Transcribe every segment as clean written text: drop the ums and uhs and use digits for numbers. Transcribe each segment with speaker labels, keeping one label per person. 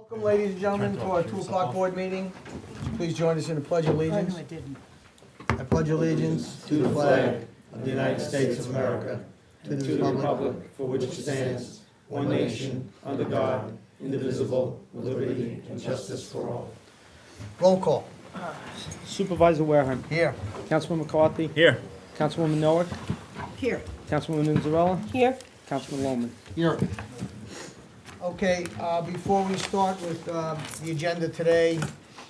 Speaker 1: Welcome, ladies and gentlemen, to our 2 o'clock board meeting. Please join us in the Pledge of Allegiance.
Speaker 2: I didn't.
Speaker 1: I pledge allegiance to the flag of the United States of America, to the republic
Speaker 3: for which it stands, one nation, under God, indivisible, with liberty and justice for all.
Speaker 1: Roll call.
Speaker 4: Supervisor Wareham.
Speaker 1: Here.
Speaker 4: Councilman McCarthy.
Speaker 3: Here.
Speaker 4: Councilwoman Noack.
Speaker 2: Here.
Speaker 4: Councilwoman Inzarella.
Speaker 2: Here.
Speaker 4: Councilman Lohman.
Speaker 1: Here. Okay, before we start with the agenda today,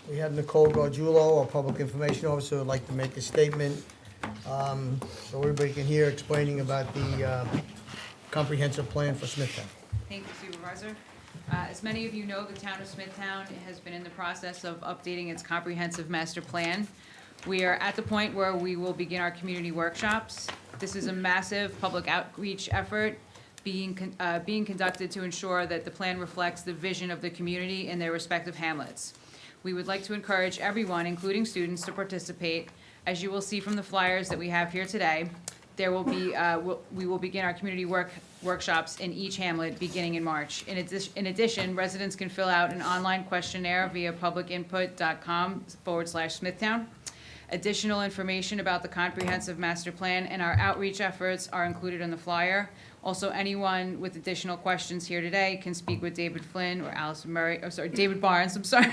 Speaker 1: we have Nicole Gargiulo, our Public Information Officer, would like to make a statement so everybody can hear explaining about the comprehensive plan for Smithtown.
Speaker 5: Thank you, Supervisor. As many of you know, the town of Smithtown has been in the process of updating its comprehensive master plan. We are at the point where we will begin our community workshops. This is a massive public outreach effort being conducted to ensure that the plan reflects the vision of the community in their respective hamlets. We would like to encourage everyone, including students, to participate. As you will see from the flyers that we have here today, there will be, we will begin our community workshops in each hamlet beginning in March. In addition, residents can fill out an online questionnaire via publicinput.com/Smithtown. Additional information about the comprehensive master plan and our outreach efforts are included in the flyer. Also, anyone with additional questions here today can speak with David Flynn or Allison Murray, David Barnes, I'm sorry.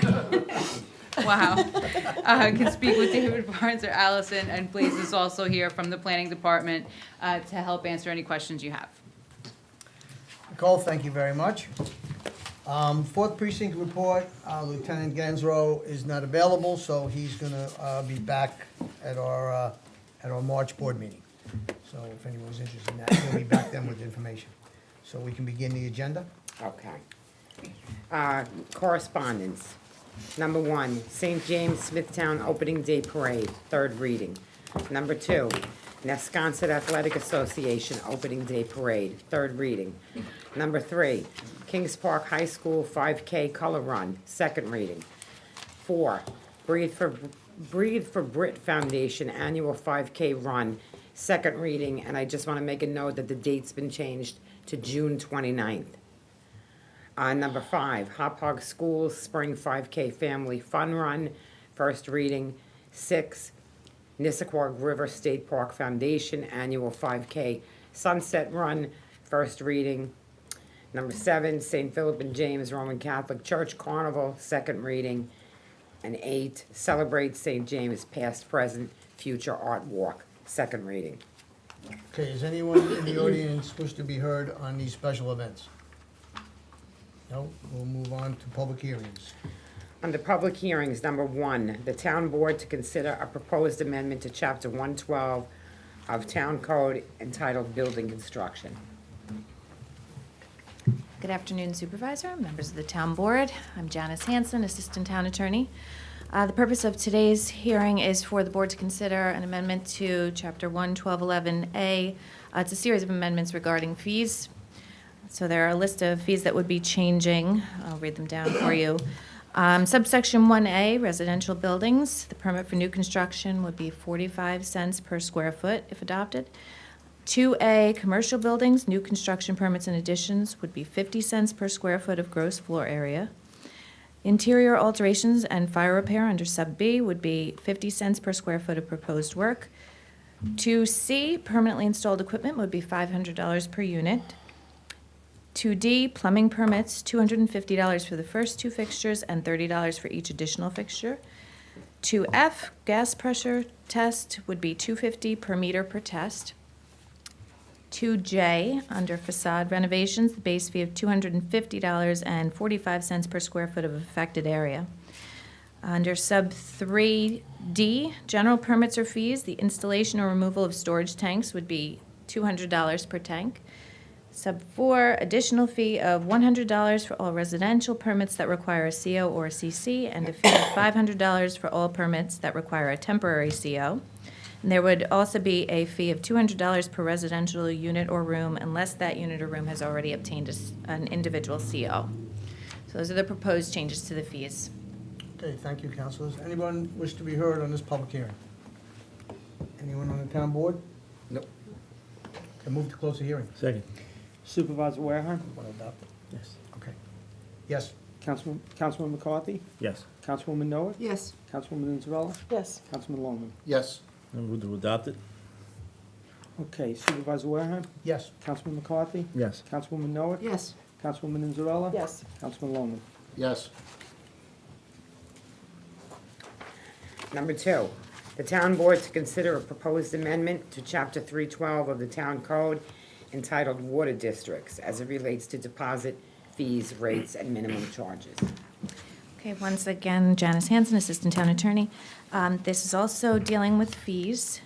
Speaker 5: Wow. Can speak with David Barnes or Allison, and Blaze is also here from the planning department to help answer any questions you have.
Speaker 1: Nicole, thank you very much. 4th Precinct report, Lieutenant Gansrow is not available, so he's gonna be back at our March board meeting. So if anyone's interested in that, he'll be back then with information. So we can begin the agenda.
Speaker 2: Okay. Correspondence. Number 1, St. James Smithtown Opening Day Parade, 3rd reading. Number 2, Nesconset Athletic Association Opening Day Parade, 3rd reading. Number 3, Kings Park High School 5K Color Run, 2nd reading. 4, Breathe for Brit Foundation Annual 5K Run, 2nd reading, and I just want to make a note that the date's been changed to June 29th. Number 5, Hop Hog Schools Spring 5K Family Fun Run, 1st reading. 6, Nissaquag River State Park Foundation Annual 5K Sunset Run, 1st reading. Number 7, St. Philip and James Roman Catholic Church Carnival, 2nd reading. And 8, Celebrate St. James Past, Present, Future Art Walk, 2nd reading.
Speaker 1: Okay, is anyone in the audience wish to be heard on these special events? No? We'll move on to public hearings.
Speaker 2: Under public hearings, number 1, the town board to consider a proposed amendment to chapter 112 of Town Code entitled Building Construction.
Speaker 6: Good afternoon, Supervisor, members of the Town Board. I'm Janice Hanson, Assistant Town Attorney. The purpose of today's hearing is for the Board to consider an amendment to Chapter 11211A. It's a series of amendments regarding fees. So there are a list of fees that would be changing. I'll read them down for you. Subsection 1A, residential buildings. The permit for new construction would be 45 cents per square foot if adopted. 2A, commercial buildings, new construction permits and additions would be 50 cents per square foot of gross floor area. Interior alterations and fire repair under sub B would be 50 cents per square foot of proposed work. 2C, permanently installed equipment would be $500 per unit. 2D, plumbing permits, $250 for the first 2 fixtures and $30 for each additional fixture. 2F, gas pressure test would be $250 per meter per test. 2J, under facade renovations, the base fee of $250 and 45 cents per square foot of affected area. Under sub 3D, general permits or fees, the installation or removal of storage tanks would be $200 per tank. Sub 4, additional fee of $100 for all residential permits that require a CO or a CC, and a fee of $500 for all permits that require a temporary CO. And there would also be a fee of $200 per residential unit or room unless that unit or room has already obtained an individual CO. So those are the proposed changes to the fees.
Speaker 1: Okay, thank you, councilors. Anyone wish to be heard on this public hearing? Anyone on the town board?
Speaker 2: Nope.
Speaker 1: Okay, move to close the hearing.
Speaker 4: Second. Supervisor Wareham.
Speaker 1: Want to adopt it?
Speaker 4: Yes.
Speaker 1: Okay. Yes.
Speaker 4: Councilman McCarthy?
Speaker 3: Yes.
Speaker 4: Councilwoman Noah?
Speaker 7: Yes.
Speaker 4: Councilwoman Anzarella?
Speaker 7: Yes.
Speaker 4: Councilman Loman?
Speaker 3: Yes. I move to adopt it.
Speaker 4: Okay, Supervisor Wareham?
Speaker 1: Yes.
Speaker 4: Councilman McCarthy?
Speaker 3: Yes.
Speaker 4: Councilwoman Noah?
Speaker 7: Yes.
Speaker 4: Councilwoman Anzarella?
Speaker 7: Yes.
Speaker 4: Councilman Loman?
Speaker 3: Yes.
Speaker 2: Number 2, the town board to consider a proposed amendment to Chapter 312 of the Town Code entitled Water Districts as it relates to deposit fees, rates, and minimum charges.
Speaker 6: Okay, once again, Janice Hanson, Assistant Town Attorney. This is also dealing with fees.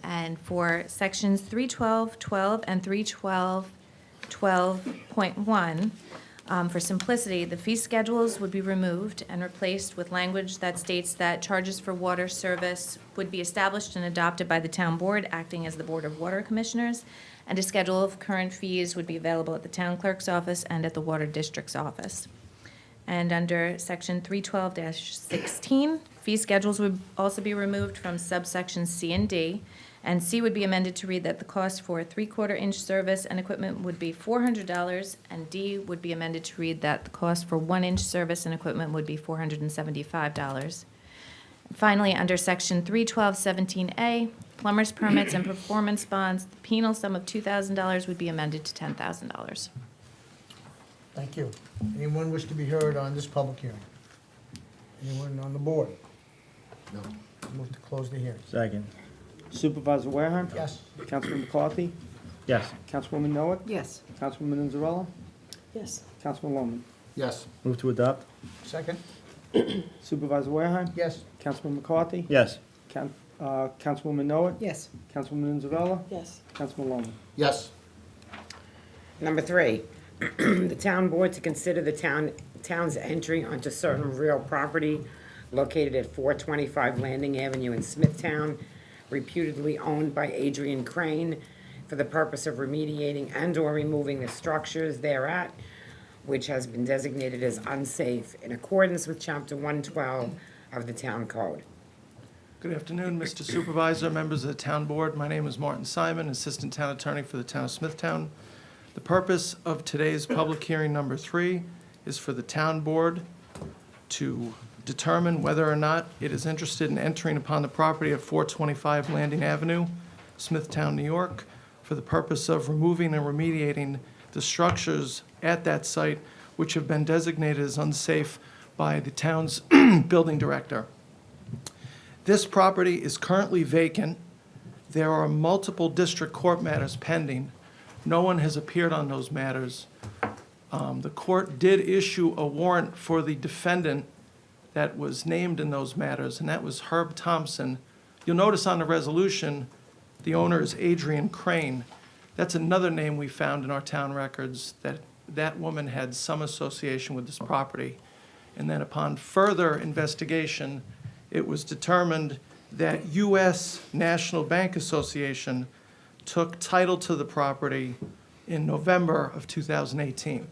Speaker 6: And for sections 312.12 and 312.12.1, for simplicity, the fee schedules would be removed and replaced with language that states that charges for water service would be established and adopted by the town board, acting as the Board of Water Commissioners, and a schedule of current fees would be available at the town clerk's office and at the water district's office. And under section 312-16, fee schedules would also be removed from subsections C and D. And C would be amended to read that the cost for a 3/4-inch service and equipment would be $400, and D would be amended to read that the cost for 1-inch service and equipment would be $475. Finally, under section 312-17A, plumber's permits and performance bonds, the penal sum of $2,000 would be amended to $10,000.
Speaker 1: Thank you. Anyone wish to be heard on this public hearing? Anyone on the board?
Speaker 3: No.
Speaker 1: Move to close the hearing.
Speaker 3: Second.
Speaker 4: Supervisor Wareham?
Speaker 1: Yes.
Speaker 4: Councilman McCarthy?
Speaker 3: Yes.
Speaker 4: Councilwoman Noah?
Speaker 7: Yes.
Speaker 4: Councilwoman Anzarella?
Speaker 7: Yes.
Speaker 4: Councilman Loman?
Speaker 3: Yes. Move to adopt.
Speaker 1: Second?
Speaker 4: Supervisor Wareham?
Speaker 1: Yes.
Speaker 4: Councilman McCarthy?
Speaker 3: Yes.
Speaker 4: Councilwoman Noah?
Speaker 7: Yes.
Speaker 4: Councilwoman Anzarella?
Speaker 7: Yes.
Speaker 4: Councilman Loman?
Speaker 3: Yes.
Speaker 2: Number 3, the town board to consider the town's entry onto certain real property located at 425 Landing Avenue in Smithtown, reputedly owned by Adrian Crane, for the purpose of remediating and/or removing the structures thereat, which has been designated as unsafe in accordance with Chapter 112 of the Town Code.
Speaker 8: Good afternoon, Mr. Supervisor, members of the Town Board. My name is Martin Simon, Assistant Town Attorney for the Town of Smithtown. The purpose of today's public hearing number 3 is for the Town Board to determine whether or not it is interested in entering upon the property of 425 Landing Avenue, Smithtown, New York, for the purpose of removing and remediating the structures at that site which have been designated as unsafe by the town's building director. This property is currently vacant. There are multiple district court matters pending. No one has appeared on those matters. The court did issue a warrant for the defendant that was named in those matters, and that was Herb Thompson. You'll notice on the resolution, the owner is Adrian Crane. That's another name we found in our town records, that that woman had some association with this property. And then upon further investigation, it was determined that U.S. National Bank Association took title to the property in November of 2018.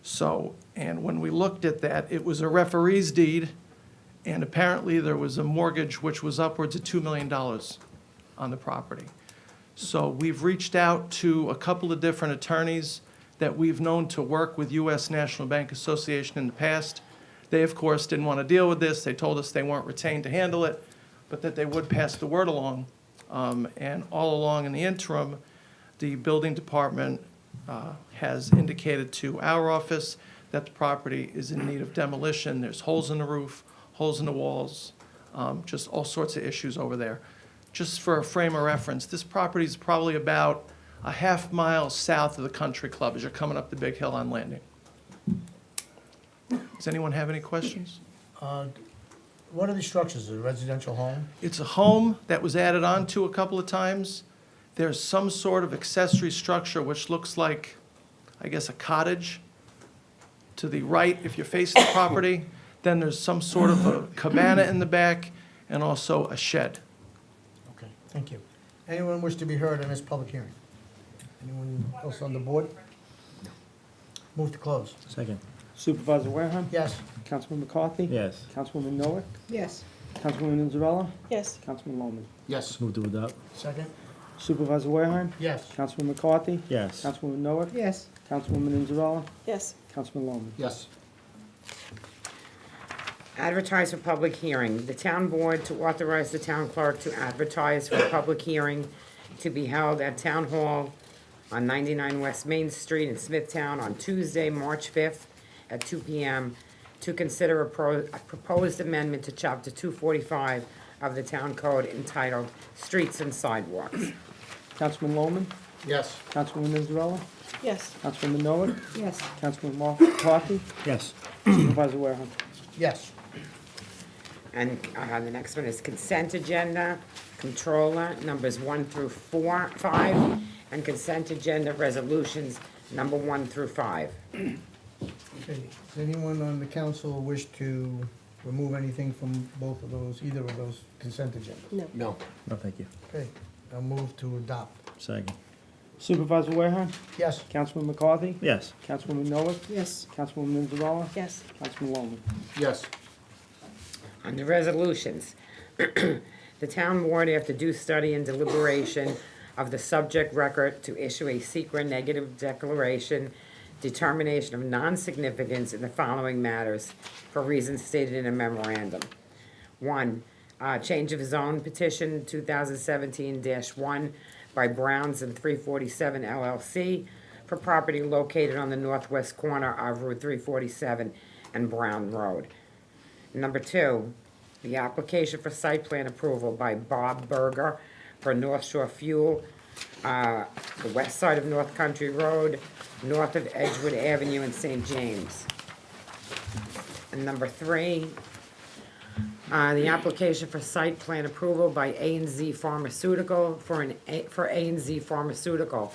Speaker 8: So, and when we looked at that, it was a referee's deed, and apparently there was a mortgage which was upwards of $2 million on the property. So we've reached out to a couple of different attorneys that we've known to work with U.S. National Bank Association in the past. They, of course, didn't want to deal with this. They told us they weren't retained to handle it, but that they would pass the word along. And all along in the interim, the building department has indicated to our office that the property is in need of demolition. There's holes in the roof, holes in the walls, just all sorts of issues over there. Just for a frame of reference, this property is probably about a half-mile south of the country club as you're coming up the big hill on Landing. Does anyone have any questions?
Speaker 1: What are these structures? Is it a residential home?
Speaker 8: It's a home that was added on to a couple of times. There's some sort of accessory structure which looks like, I guess, a cottage to the right if you're facing the property. Then there's some sort of a cabana in the back and also a shed.
Speaker 1: Okay, thank you. Anyone wish to be heard on this public hearing? Anyone else on the board? Move to close.
Speaker 3: Second.
Speaker 4: Supervisor Wareham?
Speaker 1: Yes.
Speaker 4: Councilman McCarthy?
Speaker 3: Yes.
Speaker 4: Councilwoman Noah?
Speaker 7: Yes.
Speaker 4: Councilwoman Anzarella?
Speaker 7: Yes.
Speaker 4: Councilman Loman?
Speaker 3: Yes. Move to adopt.
Speaker 1: Second?
Speaker 4: Supervisor Wareham?
Speaker 1: Yes.
Speaker 4: Councilman McCarthy?
Speaker 3: Yes.
Speaker 4: Councilwoman Noah?
Speaker 7: Yes.
Speaker 4: Councilwoman Anzarella?
Speaker 7: Yes.
Speaker 4: Councilman Loman?
Speaker 3: Yes.
Speaker 2: Advertise for public hearing. The town board to authorize the town clerk to advertise for a public hearing to be held at Town Hall on 99 West Main Street in Smithtown on Tuesday, March 5th at 2 p.m. to consider a proposed amendment to Chapter 245 of the Town Code entitled Streets and Sidewalks.
Speaker 4: Councilman Lohman,
Speaker 1: Yes.
Speaker 4: Councilwoman Israela,
Speaker 6: Yes.
Speaker 4: Councilwoman Noah,
Speaker 2: Yes.
Speaker 4: Councilman McCarthy,
Speaker 3: Yes.
Speaker 4: Supervisor Warehouse.
Speaker 1: Yes.
Speaker 2: And the next one is consent agenda, controller, numbers 1 through 5, and consent agenda resolutions, number 1 through 5.
Speaker 1: Okay, does anyone on the council wish to remove anything from both of those, either of those consent agendas?
Speaker 3: No. No, thank you.
Speaker 1: Okay, I'll move to adopt.
Speaker 3: Second.
Speaker 4: Supervisor Warehouse,
Speaker 1: Yes.
Speaker 4: Councilman McCarthy,
Speaker 3: Yes.
Speaker 4: Councilwoman Noah,
Speaker 2: Yes.
Speaker 4: Councilwoman Israela,
Speaker 6: Yes.
Speaker 4: Councilman Lohman.
Speaker 1: Yes.
Speaker 2: On the resolutions, the town board, after due study and deliberation of the subject record, to issue a secret negative declaration, determination of non-significance in the following matters for reasons stated in a memorandum. 1, change of zone petition 2017-1 by Browns and 347 LLC for property located on the northwest corner of Route 347 and Brown Road. Number 2, the application for site plan approval by Bob Berger for North Shore Fuel, the west side of North Country Road, north of Edgewood Avenue in St. James. And number 3, the application for site plan approval by A&Z Pharmaceutical for A&Z Pharmaceutical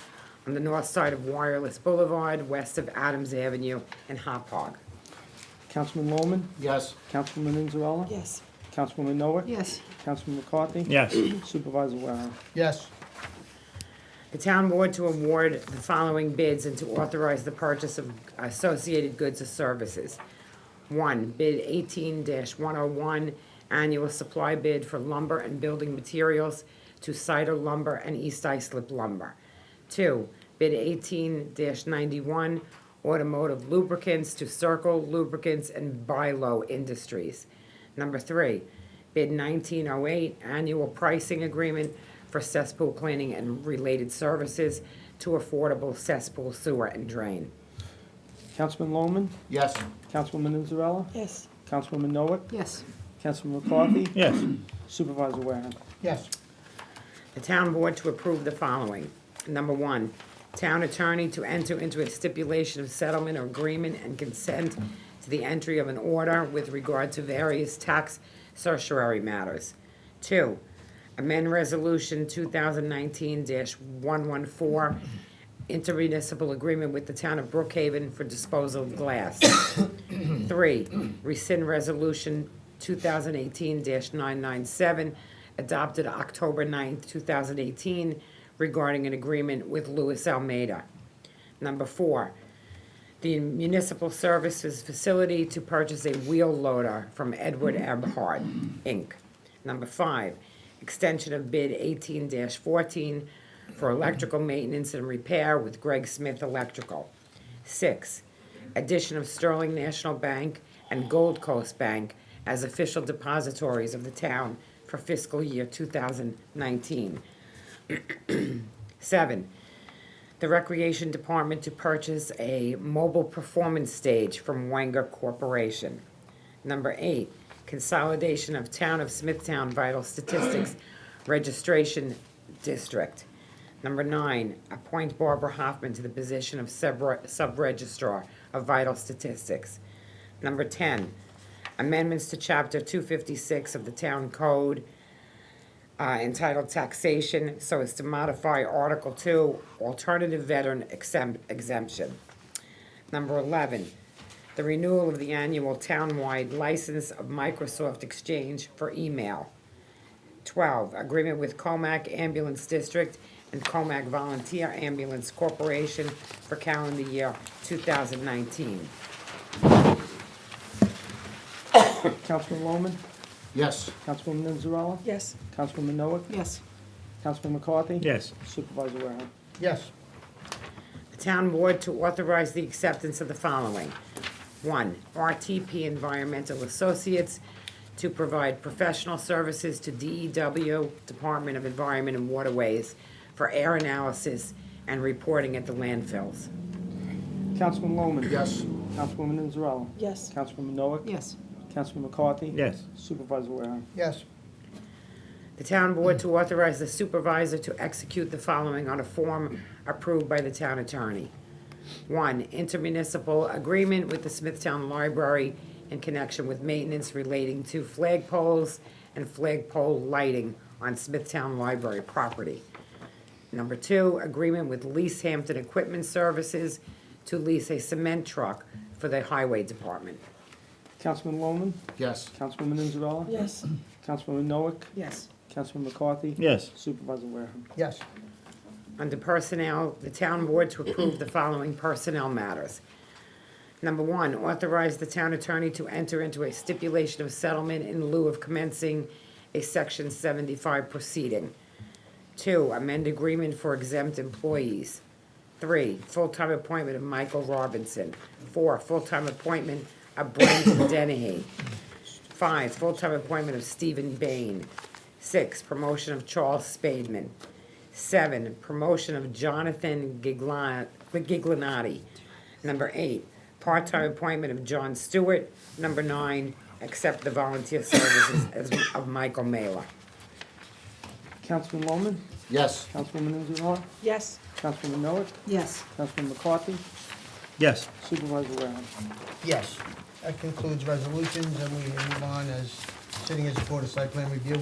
Speaker 2: on the north side of Wireless Boulevard, west of Adams Avenue in Hopog.
Speaker 4: Councilman Lohman,
Speaker 1: Yes.
Speaker 4: Councilwoman Israela,
Speaker 6: Yes.
Speaker 4: Councilwoman Noah,
Speaker 2: Yes.
Speaker 4: Councilman McCarthy,
Speaker 3: Yes.
Speaker 4: Supervisor Warehouse.
Speaker 1: Yes.
Speaker 2: The town board to award the following bids and to authorize the purchase of associated goods or services. 1, bid 18-101, annual supply bid for lumber and building materials to Cider Lumber and East Islip Lumber. 2, bid 18-91, automotive lubricants to Circle Lubricants and Bilo Industries. Number 3, bid 1908, annual pricing agreement for cesspool cleaning and related services to Affordable Cesspool Sewer and Drain.
Speaker 4: Councilman Lohman,
Speaker 1: Yes.
Speaker 4: Councilwoman Israela,
Speaker 6: Yes.
Speaker 4: Councilwoman Noah,
Speaker 2: Yes.
Speaker 4: Councilman McCarthy,
Speaker 3: Yes.
Speaker 4: Supervisor Warehouse.
Speaker 1: Yes.
Speaker 2: The town board to approve the following. Number 1, town attorney to enter into a stipulation of settlement or agreement and consent to the entry of an order with regard to various tax certiorari matters. 2, amend resolution 2019-114, intermunicipal agreement with the town of Brookhaven for disposal of glass. 3, rescind resolution 2018-997, adopted October 9th, 2018, regarding an agreement with Louis Almeida. Number 4, the municipal services facility to purchase a wheel loader from Edward Ebhard, Inc. Number 5, extension of bid 18-14 for electrical maintenance and repair with Greg Smith Electrical. 6, addition of Sterling National Bank and Gold Coast Bank as official depositories of the town for fiscal year 2019. 7, the Recreation Department to purchase a mobile performance stage from Wenger Corporation. Number 8, consolidation of Town of Smithtown Vital Statistics Registration District. Number 9, appoint Barbara Hoffman to the position of Sub-Registrar of Vital Statistics. Number 10, amendments to Chapter 256 of the Town Code entitled Taxation, so as to modify Article 2, Alternative Veteran Exemption. Number 11, the renewal of the annual townwide license of Microsoft Exchange for email. 12, agreement with Comac Ambulance District and Comac Volunteer Ambulance Corporation for calendar year 2019.
Speaker 4: Councilman Lohman,
Speaker 1: Yes.
Speaker 4: Councilwoman Israela,
Speaker 6: Yes.
Speaker 4: Councilwoman Noah,
Speaker 2: Yes.
Speaker 4: Councilman McCarthy,
Speaker 3: Yes.
Speaker 4: Supervisor Warehouse.
Speaker 1: Yes.
Speaker 2: The town board to authorize the acceptance of the following. One, RTP Environmental Associates to provide professional services to DEW, Department of Environment and Waterways, for air analysis and reporting at the landfills.
Speaker 4: Councilman Loman?
Speaker 3: Yes.
Speaker 4: Councilwoman Inzarella?
Speaker 7: Yes.
Speaker 4: Councilwoman Noack?
Speaker 7: Yes.
Speaker 4: Councilman McCarthy?
Speaker 3: Yes.
Speaker 4: Supervisor Wareham?
Speaker 1: Yes.
Speaker 2: The town board to authorize the supervisor to execute the following on a form approved by the town attorney. One, intermunicipal agreement with the Smithtown Library in connection with maintenance relating to flagpoles and flagpole lighting on Smithtown Library property. Number two, agreement with Lease Hampton Equipment Services to lease a cement truck for the highway department.
Speaker 4: Councilman Loman?
Speaker 3: Yes.
Speaker 4: Councilwoman Inzarella?
Speaker 7: Yes.
Speaker 4: Councilwoman Noack?
Speaker 7: Yes.
Speaker 4: Councilman McCarthy?
Speaker 3: Yes.
Speaker 4: Supervisor Wareham?
Speaker 1: Yes.
Speaker 2: Under personnel, the town board to approve the following personnel matters. Number one, authorize the town attorney to enter into a stipulation of settlement in lieu of commencing a Section 75 proceeding. Two, amend agreement for exempt employees. Three, full-time appointment of Michael Robinson. Four, full-time appointment of Brendan Dennehy. Five, full-time appointment of Stephen Bain. Six, promotion of Charles Spademan. Seven, promotion of Jonathan Giglinotti. Number eight, part-time appointment of John Stewart. Number nine, accept the volunteer services of Michael Mailer.
Speaker 4: Councilman Loman?
Speaker 3: Yes.
Speaker 4: Councilwoman Inzarella?
Speaker 7: Yes.
Speaker 4: Councilwoman Noack?
Speaker 7: Yes.
Speaker 4: Councilman McCarthy?
Speaker 3: Yes.
Speaker 4: Supervisor Wareham?
Speaker 1: Yes. That concludes resolutions, and we move on as, sitting as a Board of Site Plan Review.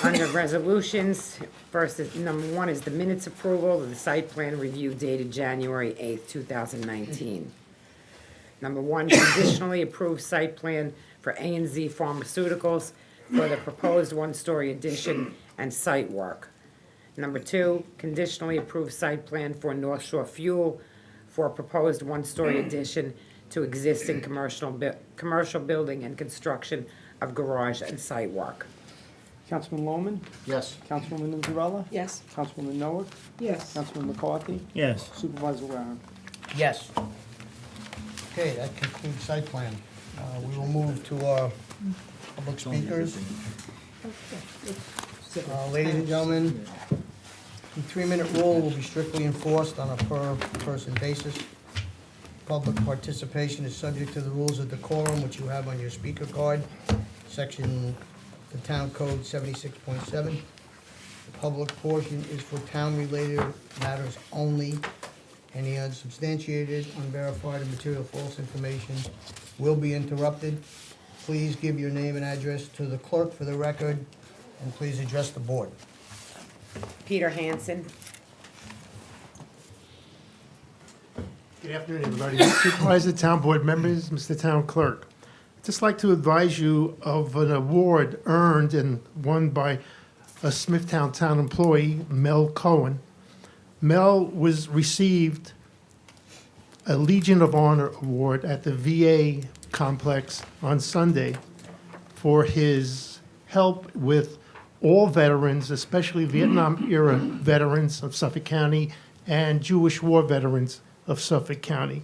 Speaker 2: Under resolutions, first, number one is the minutes approval of the site plan review dated January 8th, 2019. Number one, conditionally approved site plan for A&Z Pharmaceuticals for the proposed one-story addition and site work. Number two, conditionally approved site plan for North Shore Fuel for a proposed one-story addition to existing commercial building and construction of garage and site work.
Speaker 4: Councilman Loman?
Speaker 3: Yes.
Speaker 4: Councilwoman Inzarella?
Speaker 7: Yes.
Speaker 4: Councilwoman Noack?
Speaker 7: Yes.
Speaker 4: Councilman McCarthy?
Speaker 3: Yes.
Speaker 4: Supervisor Wareham?
Speaker 1: Yes. Okay, that concludes site plan. We will move to our public speakers. Ladies and gentlemen, the 3-minute rule will be strictly enforced on a per-person basis. Public participation is subject to the rules of decorum, which you have on your speaker card, section, the Town Code 76.7. The public portion is for town-related matters only. Any unsubstantiated, unverified, or material false information will be interrupted. Please give your name and address to the clerk for the record, and please address the board.
Speaker 2: Peter Hansen.
Speaker 9: Good afternoon, everybody. Supervisor, Town Board members, Mr. Town Clerk. I'd just like to advise you of an award earned and won by a Smithtown town employee, Mel Cohen. Mel received a Legion of Honor Award at the VA complex on Sunday for his help with all veterans, especially Vietnam-era veterans of Suffolk County and Jewish war veterans of Suffolk County.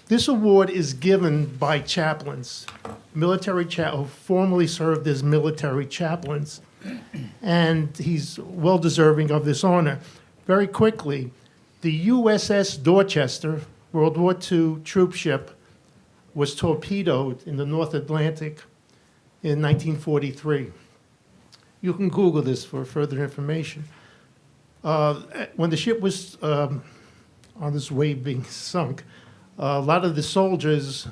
Speaker 9: This award is given by chaplains, who formerly served as military chaplains, and he's well deserving of this honor. Very quickly, the USS Dorchester, World War II troop ship, was torpedoed in the North Atlantic in 1943. You can Google this for further information. When the ship was on its way being sunk, a lot of the soldiers,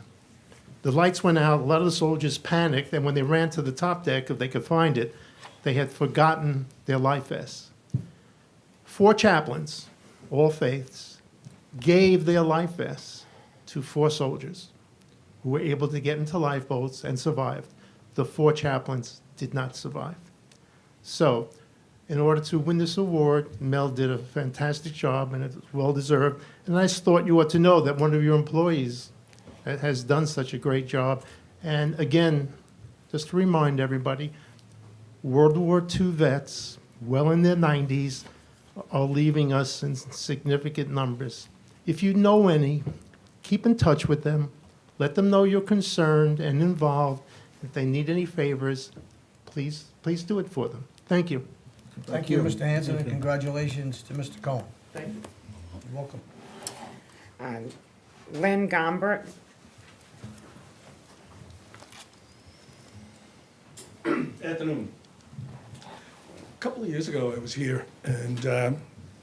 Speaker 9: the lights went out, a lot of the soldiers panicked, and when they ran to the top deck, if they could find it, they had forgotten their life vests. 4 chaplains, all faiths, gave their life vests to 4 soldiers who were able to get into lifeboats and survived. The 4 chaplains did not survive. So, in order to win this award, Mel did a fantastic job, and it was well-deserved. And I just thought you ought to know that one of your employees has done such a great job. And again, just to remind everybody, World War II vets, well in their 90s, are leaving us in significant numbers. If you know any, keep in touch with them. Let them know you're concerned and involved. If they need any favors, please do it for them. Thank you.
Speaker 1: Thank you, Mr. Hanson, and congratulations to Mr. Cohen.
Speaker 9: Thank you.
Speaker 1: You're welcome.
Speaker 2: Lynn Gombert.
Speaker 7: Afternoon. A couple of years ago, I was here, and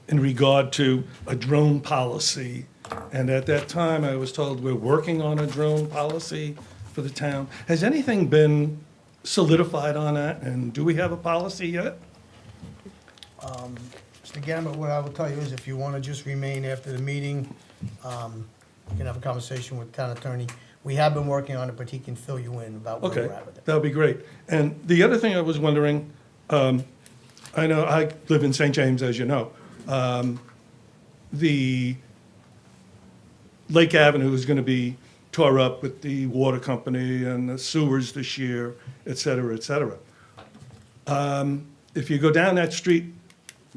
Speaker 7: in regard to a drone policy, and at that time, I was told we're working on a drone policy for the town. Has anything been solidified on that, and do we have a policy yet?
Speaker 1: Mr. Gambit, what I will tell you is if you want to just remain after the meeting, you can have a conversation with town attorney. We have been working on it, but he can fill you in about where
Speaker 7: Okay,
Speaker 1: we're at with it.
Speaker 7: that would be great. And the other thing I was wondering, I know I live in St. James, as you know. The Lake Avenue is going to be tore up with the water company and the sewers this year, et cetera, et cetera. If you go down that street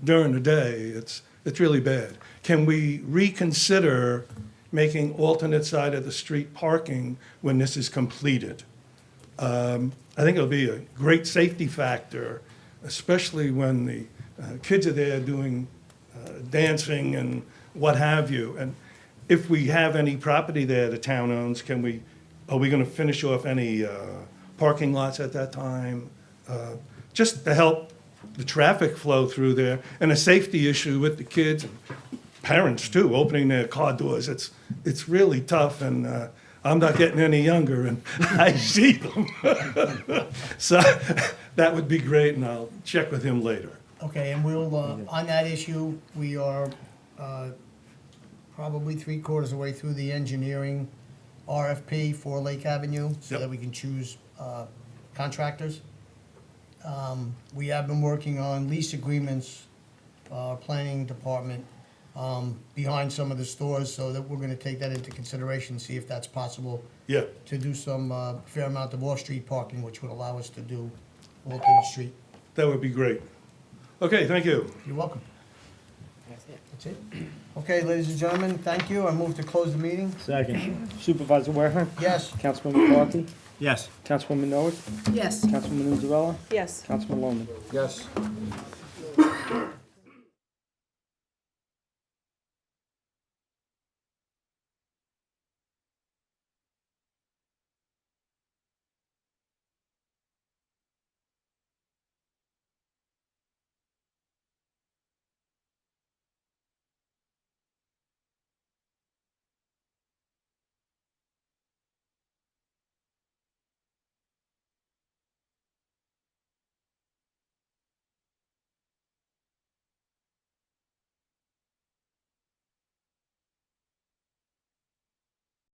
Speaker 7: during the day, it's really bad. Can we reconsider making alternate side of the street parking when this is completed? I think it'll be a great safety factor, especially when the kids are there doing dancing and what have you. And if we have any property there the town owns, are we going to finish off any parking lots at that time? Just to help the traffic flow through there, and a safety issue with the kids and parents too, opening their car doors. It's really tough, and I'm not getting any younger, and I see them. So that would be great, and I'll check with him later.
Speaker 1: Okay, and we'll, on that issue, we are probably 3/4 of the way through the engineering RFP for Lake Avenue, so
Speaker 7: Yep.
Speaker 1: that we can choose contractors. We have been working on lease agreements, planning department, behind some of the stores, so that we're gonna take that into consideration, see if that's possible
Speaker 7: Yeah,
Speaker 1: to do some fair amount of off-street parking, which would allow us to do alternate street.
Speaker 7: that would be great. Okay, thank you.
Speaker 1: You're welcome.
Speaker 2: That's it.
Speaker 1: That's it. Okay, ladies and gentlemen, thank you. I move to close the meeting.
Speaker 4: Second. Supervisor Wareman.
Speaker 1: Yes.
Speaker 4: Councilman McCarthy.
Speaker 3: Yes.
Speaker 4: Councilwoman Noah.
Speaker 6: Yes.
Speaker 4: Councilwoman Inzarella.
Speaker 6: Yes.
Speaker 4: Councilman Loman.
Speaker 3: Yes.